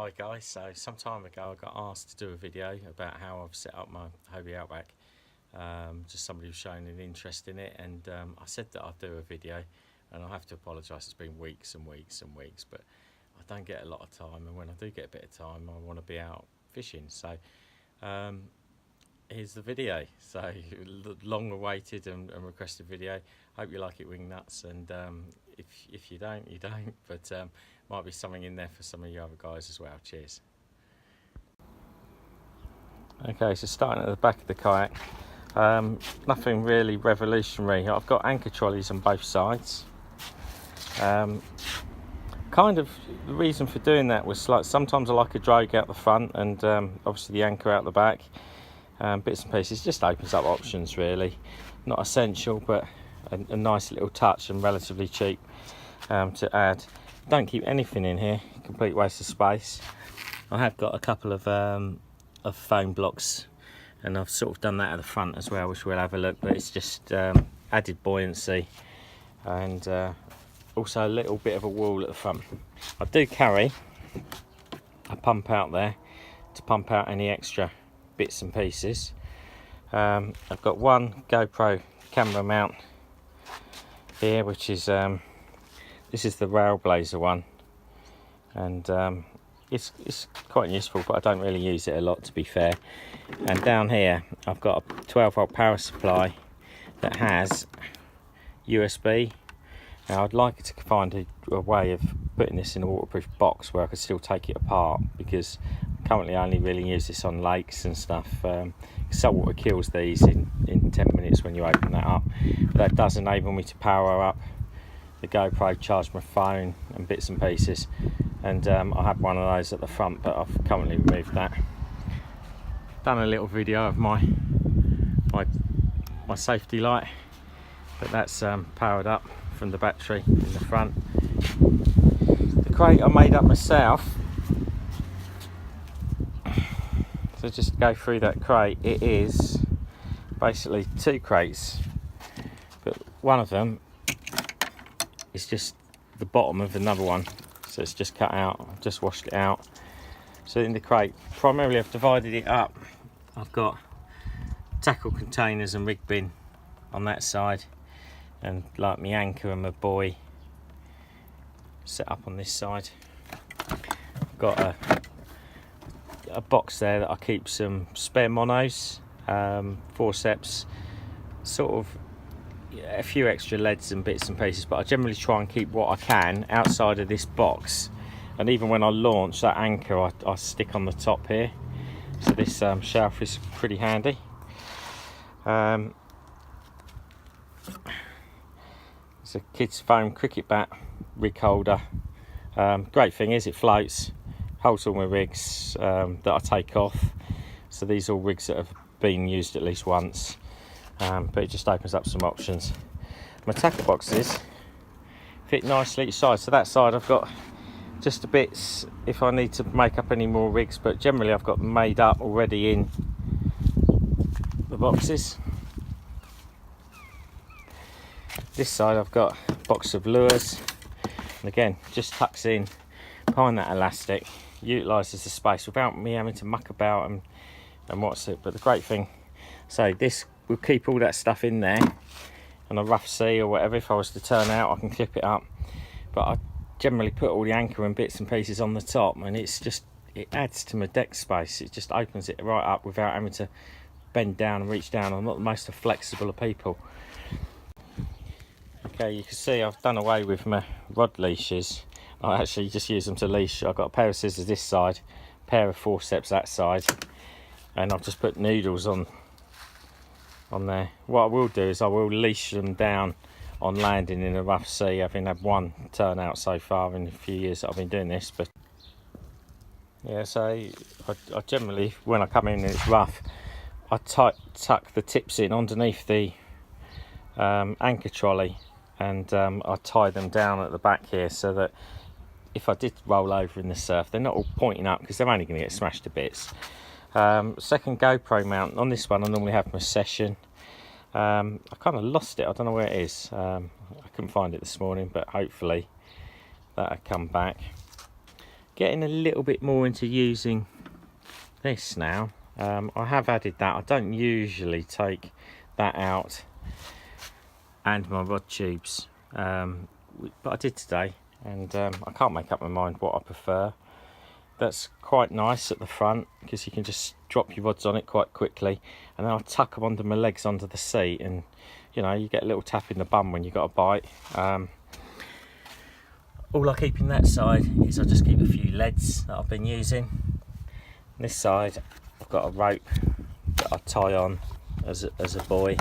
Hi guys, so some time ago I got asked to do a video about how I've set up my Hobie Outback. Just somebody was showing an interest in it, and I said that I'd do a video, and I have to apologise, it's been weeks and weeks and weeks, but I don't get a lot of time, and when I do get a bit of time I want to be out fishing. So here's the video. So long awaited and requested video. Hope you like it, wing nuts, and if you don't, you don't, but might be something in there for some of you other guys as well. Cheers. Okay, so starting at the back of the kayak, nothing really revolutionary. I've got anchor trolleys on both sides. Kind of the reason for doing that was, like, sometimes I like a drag out the front and obviously the anchor out the back. Bits and pieces, just opens up options really. Not essential, but a nice little touch and relatively cheap to add. Don't keep anything in here, complete waste of space. I have got a couple of foam blocks, and I've sort of done that at the front as well, which we'll have a look, but it's just added buoyancy, and also a little bit of a wall at the front. I do carry a pump out there to pump out any extra bits and pieces. I've got one GoPro camera mount here, which is this is the Railblazer one, and it's quite useful, but I don't really use it a lot, to be fair. And down here I've got a 12-volt power supply that has USB. Now I'd like to find a way of putting this in a waterproof box where I could still take it apart, because currently I only really use this on lakes and stuff. Saltwater kills these in 10 minutes when you open that up, but that does enable me to power up the GoPro, charge my phone and bits and pieces. And I had one of those at the front, but I've currently removed that. Done a little video of my safety light, but that's powered up from the battery in the front. The crate I made up myself. So just go through that crate. It is basically two crates, but one of them is just the bottom of another one, so it's just cut out. I've just washed it out. So in the crate, primarily I've divided it up. I've got tackle containers and rig bin on that side, and like my anchor and my buoy set up on this side. I've got a box there that I keep some spare monos, forceps, sort of a few extra leads and bits and pieces, but I generally try and keep what I can outside of this box. And even when I launch that anchor, I stick on the top here, so this shelf is pretty handy. It's a kids foam cricket bat rig holder. Great thing is it floats, holds all my rigs that I take off. So these are all rigs that have been used at least once, but it just opens up some options. My tackle boxes fit nicely each side. So that side I've got just the bits if I need to make up any more rigs, but generally I've got them made up already in the boxes. This side I've got a box of lures, and again just tucks in behind that elastic, utilises the space without me having to muck about and what's it. But the great thing, so this will keep all that stuff in there on a rough sea or whatever. If I was to turn out, I can clip it up, but I generally put all the anchor and bits and pieces on the top, and it adds to my deck space. It just opens it right up without having to bend down and reach down. I'm not the most flexible of people. Okay, you can see I've done away with my rod leashes. I actually just use them to leash. I've got a pair of scissors this side, a pair of forceps that side, and I've just put noodles on there. What I will do is I will leash them down on landing in a rough sea, having had one turn out so far in a few years that I've been doing this. But yeah, so I generally, when I come in and it's rough, I tuck the tips in underneath the anchor trolley, and I tie them down at the back here, so that if I did roll over in the surf, they're not all pointing up, because they're only going to get smashed to bits. Second GoPro mount on this one, I normally have my Session. I kind of lost it, I don't know where it is. I couldn't find it this morning, but hopefully that'll come back. getting a little bit more into using this now. I have added that. I don't usually take that out and my rod tubes, but I did today, and I can't make up my mind what I prefer. That's quite nice at the front because you can just drop your rods on it quite quickly, and then I'll tuck them under my legs under the seat, and you know, you get a little tap in the bum when you got a bite. All I keep in that side is I just keep a few leads that I've been using. This side I've got a rope that I tie on as a buoy.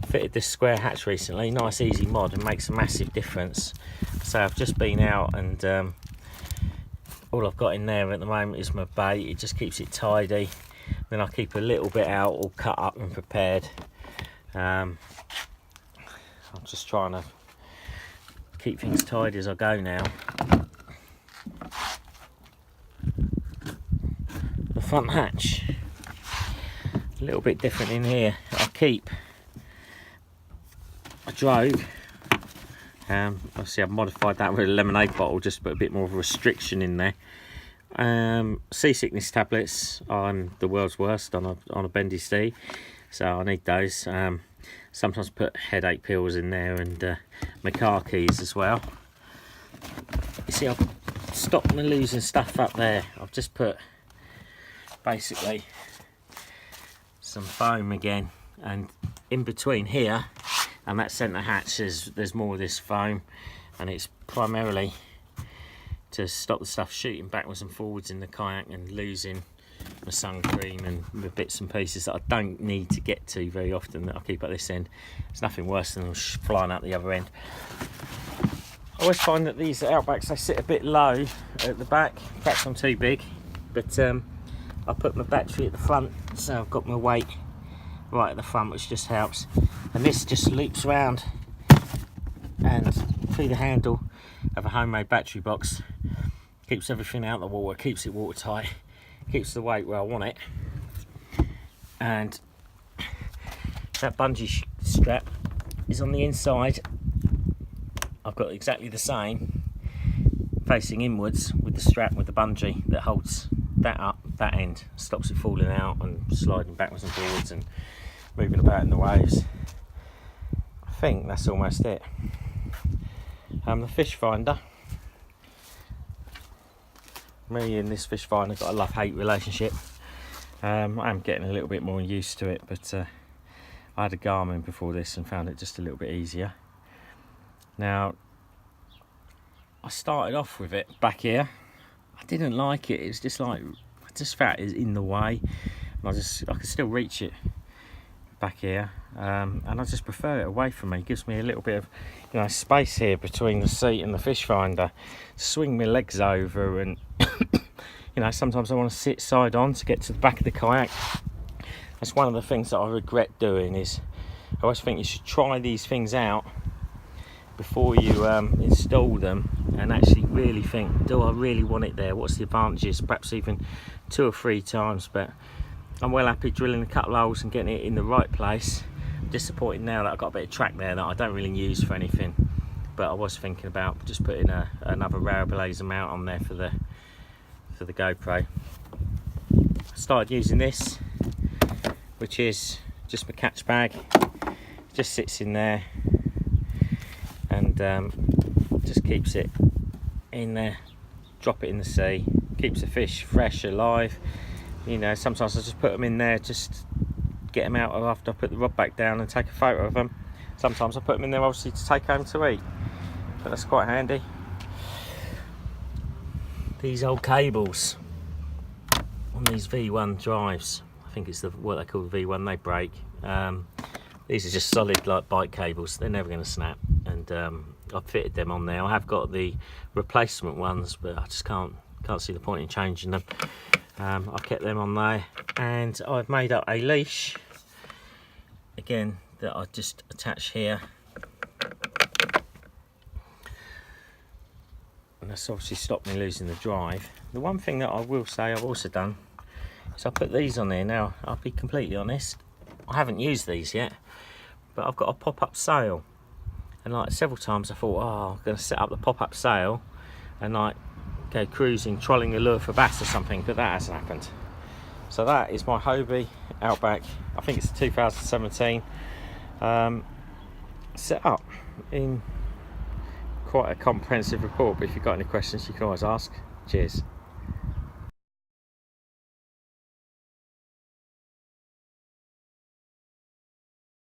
Fitted this square hatch recently, nice easy mod, and makes a massive difference. So I've just been out, and all I've got in there at the moment is my bait. It just keeps it tidy. Then I keep a little bit out all cut up and prepared. I'm just trying to keep things tidy as I go now. The front hatch, a little bit different in here. I keep a drogue. Obviously I've modified that with a lemonade bottle, just put a bit more of a restriction in there. Seasickness tablets, I'm the world's worst on a bendy sea, so I need those. Sometimes put headache pills in there, and my car keys as well. You see, I've stopped me losing stuff up there. I've just put basically some foam again, and in between here and that centre hatch there's more of this foam, and it's primarily to stop the stuff shooting backwards and forwards in the kayak and losing my sun cream and the bits and pieces that I don't need to get to very often, that I keep at this end. It's nothing worse than flying out the other end. I always find that these Outbacks, they sit a bit low at the back. Perhaps I'm too big, but I put my battery at the front, so I've got my weight right at the front, which just helps. And this just loops round and through the handle of a homemade battery box. Keeps everything out of the water, keeps it watertight, keeps the weight where I want it. And that bungee strap is on the inside. I've got exactly the same, facing inwards, with the strap with the bungee that holds that up, that end, stops it falling out and sliding backwards and forwards and moving about in the waves. I think that's almost it. The Fishfinder, me and this Fishfinder got a love-hate relationship. I'm getting a little bit more used to it, but I had a Garmin before this and found it just a little bit easier. Now, I started off with it back here. I didn't like it. It's just like, I just felt it was in the way, and I could still reach it back here, and I just prefer it away from me. It gives me a little bit of, you know, space here between the seat and the Fishfinder. Swing my legs over, and you know, sometimes I want to sit side on to get to the back of the kayak. That's one of the things that I regret doing. Is I always think you should try these things out before you install them, and actually really think, do I really want it there? What's the advantages? Perhaps even 2 or 3 times. But I'm well happy drilling a couple of holes and getting it in the right place. I'm disappointed now that I've got a bit of track there that I don't really use for anything, but I was thinking about just putting another Rare Blazer mount on there for the GoPro. I started using this, which is just my catch bag. It just sits in there and just keeps it in there. Drop it in the sea, keeps the fish fresh, alive. You know, sometimes I just put them in there, just get them out after I put the rod back down and take a photo of them. Sometimes I put them in there obviously to take home to eat, but that's quite handy. These old cables on these V1 drives, I think it's what they call the V1, they break. These are just solid like bike cables, they're never going to snap, and I've fitted them on there. I have got the replacement ones, but I just can't see the point in changing them. I kept them on there, and I've made up a leash again that I just attach here, and that's obviously stopped me losing the drive. The one thing that I will say I've also done is I put these on there. Now, I'll be completely honest, I haven't used these yet, but I've got a pop-up sail, And like several times I thought, oh, I'm going to set up the pop-up sail and like go cruising, trolling the lure for bass or something, but that hasn't happened. So that is my Hobie Outback. I think it's 2017. Set up in quite a comprehensive report, but if you've got any questions you can always ask. Cheers.